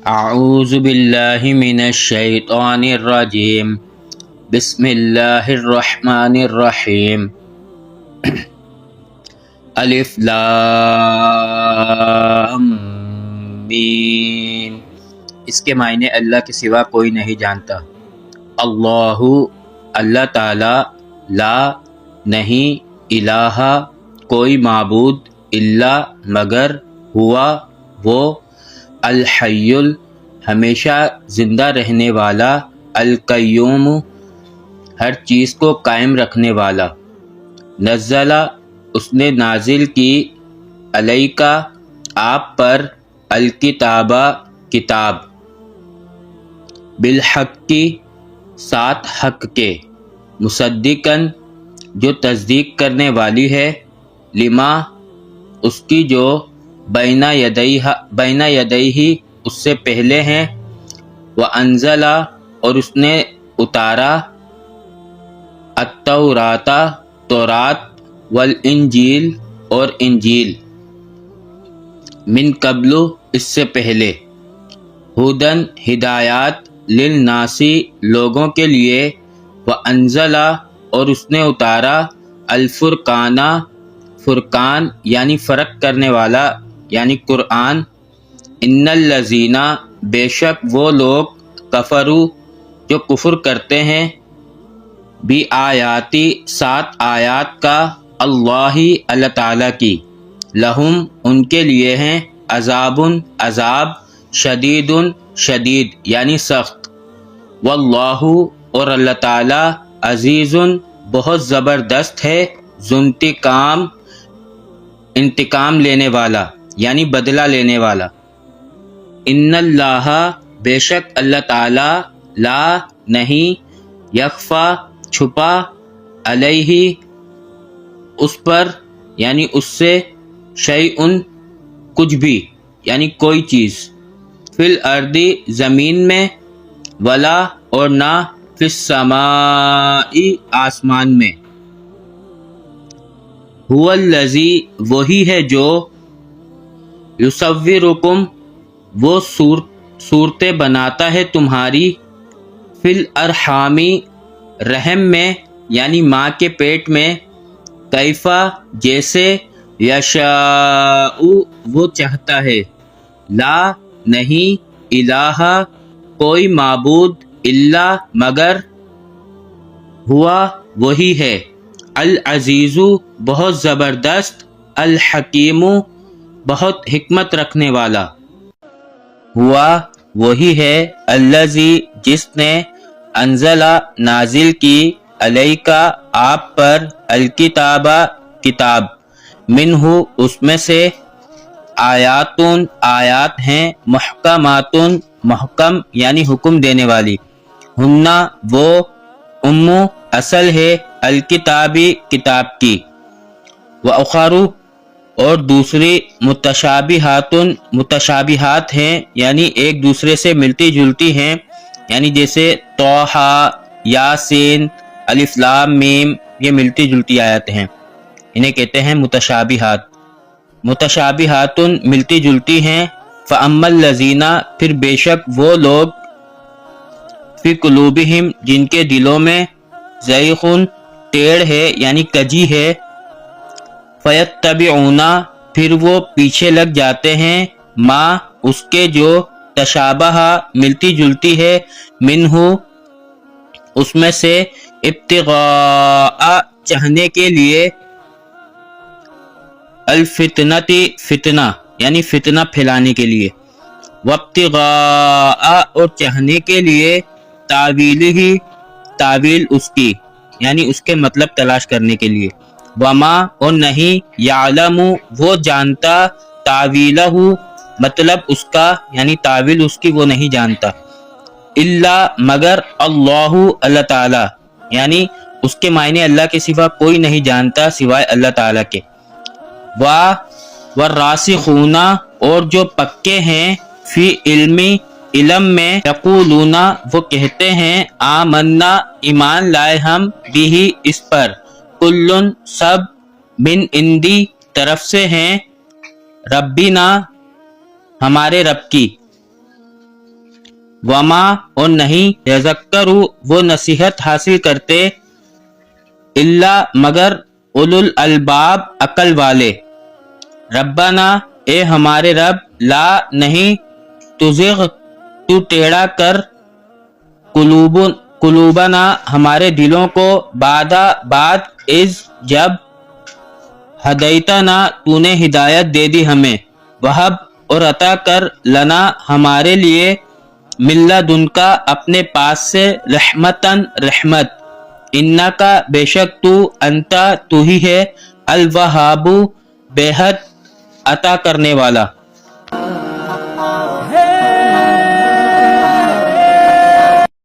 اعوذ باللہ من الشیطان الرجیم بسم اللہ الرحمن الرحیم الف لام میم۔ اس کے معنی اللہ کے سوا کوئی نہیں جانتا۔ اللہ اللہ تعالی، لا نہیں، الہ کوئی معبود، الا مگر، ہوا وہ، الحی ہمیشہ زندہ رہنے والا، القیوم ہر چیز کو قائم رکھنے والا، نزل اس نے نازل کی، علیکا آپ پر، الکتاب کتاب، بالحق کی ساتھ حق کے، مصدقاً جو تصدیق کرنے والی ہے، لما اس کی جو بین یدیہ اس سے پہلے ہیں، وانزل اور اس نے اتارا، التوراۃ تورات، والانجیل اور انجیل، من قبل اس سے پہلے، ہدن ہدایات، للناسی لوگوں کے لیے، وانزل اور اس نے اتارا، الفرقان فرقان یعنی فرق کرنے والا یعنی قرآن، ان الذین بے شک وہ لوگ، کفروا جو کفر کرتے ہیں، بھی آیاتی سات آیات کا، اللہ اللہ تعالیٰ کی، لہم ان کے لیے ہیں، عذاب عذاب، شدید شدید یعنی سخت، واللہ اور اللہ تعالیٰ، عزیز بہت زبردست ہے، ذو انتقام انتقام لینے والا یعنی بدلہ لینے والا، ان اللہ بے شک اللہ تعالی، لا نہیں، یخفا چھپا، علیہ اس پر یعنی اس سے، شیء کچھ بھی یعنی کوئی چیز، فی الارض زمین میں، ولا اور نہ، فی السماء آسمان میں، هو الذی وہی ہے جو، یصورکم وہ صورتیں بناتا ہے تمہاری، فی الارحام رحم میں یعنی ماں کے پیٹ میں، کیفا جیسے، یشاء وہ چاہتا ہے، لا نہیں، الہ کوئی معبود، الا مگر، ہوا وہی ہے، العزیز بہت زبردست، الحکیم بہت حکمت رکھنے والا، ہوا وہی ہے، الذی جس نے، انزل نازل کی، علیکا آپ پر، الکتاب کتاب، منہ اس میں سے، آیات آیات ہیں، محکمات محکم یعنی حکم دینے والی، ہن وہ، اصل ہے، الکتابی کتاب کی، واخر اور دوسری، متشابہات ہیں یعنی ایک دوسرے سے ملتی جلتی ہیں، یعنی جیسے طٰ، یاسین، الف لام میم، یہ ملتی جلتی آیات ہیں، انہیں کہتے ہیں متشابہات، متشابہات ملتی جلتی ہیں، فَأَمَّا الَّذِينَ پھر بے شک وہ لوگ، فی قلوبہم جن کے دلوں میں، زیغ ٹیڑھ ہے یعنی کجی ہے، فَيَتَّبِعُونَ پھر وہ پیچھے لگ جاتے ہیں، ما اس کے جو، تشابہ ملتی جلتی ہے، منہ اس میں سے، ابتغاء چاہنے کے لیے، الفتنتی فتنہ یعنی فتنہ پھیلانے کے لیے، وابتغاء اور چاہنے کے لیے، تاویلہ تعویل اس کی یعنی اس کے مطلب تلاش کرنے کے لیے، وما اور نہیں، یعلم وہ جانتا، تعویلہ مطلب اس کا یعنی تعویل اس کی وہ نہیں جانتا، الا مگر، اللہ اللہ تعالی یعنی اس کے معنی اللہ کے سوا کوئی نہیں جانتا سوائے اللہ تعالی کے، والراسخون اور جو پکے ہیں، فی علم میں، یقولون وہ کہتے ہیں، آمنا ایمان لائے ہم، بہ اس پر، کل سب، من عندی طرف سے ہیں، ربنا ہمارے رب کی، وما اور نہیں یذکروا وہ نصیحت حاصل کرتے الا مگر اولو الالباب عقل والے. ربنا اے ہمارے رب لا نہیں تزغ تو ٹیڑھا کر قلوبنا ہمارے دلوں کو بعد از جب ہدیتنا تو نے ہدایت دے دی ہمیں وہب اور عطا کر لنا ہمارے لیے من لدنکا اپنے پاس سے رحمتن رحمت انکا بے شک تو انتا تو ہی ہے الوہاب بے حد عطا کرنے والا.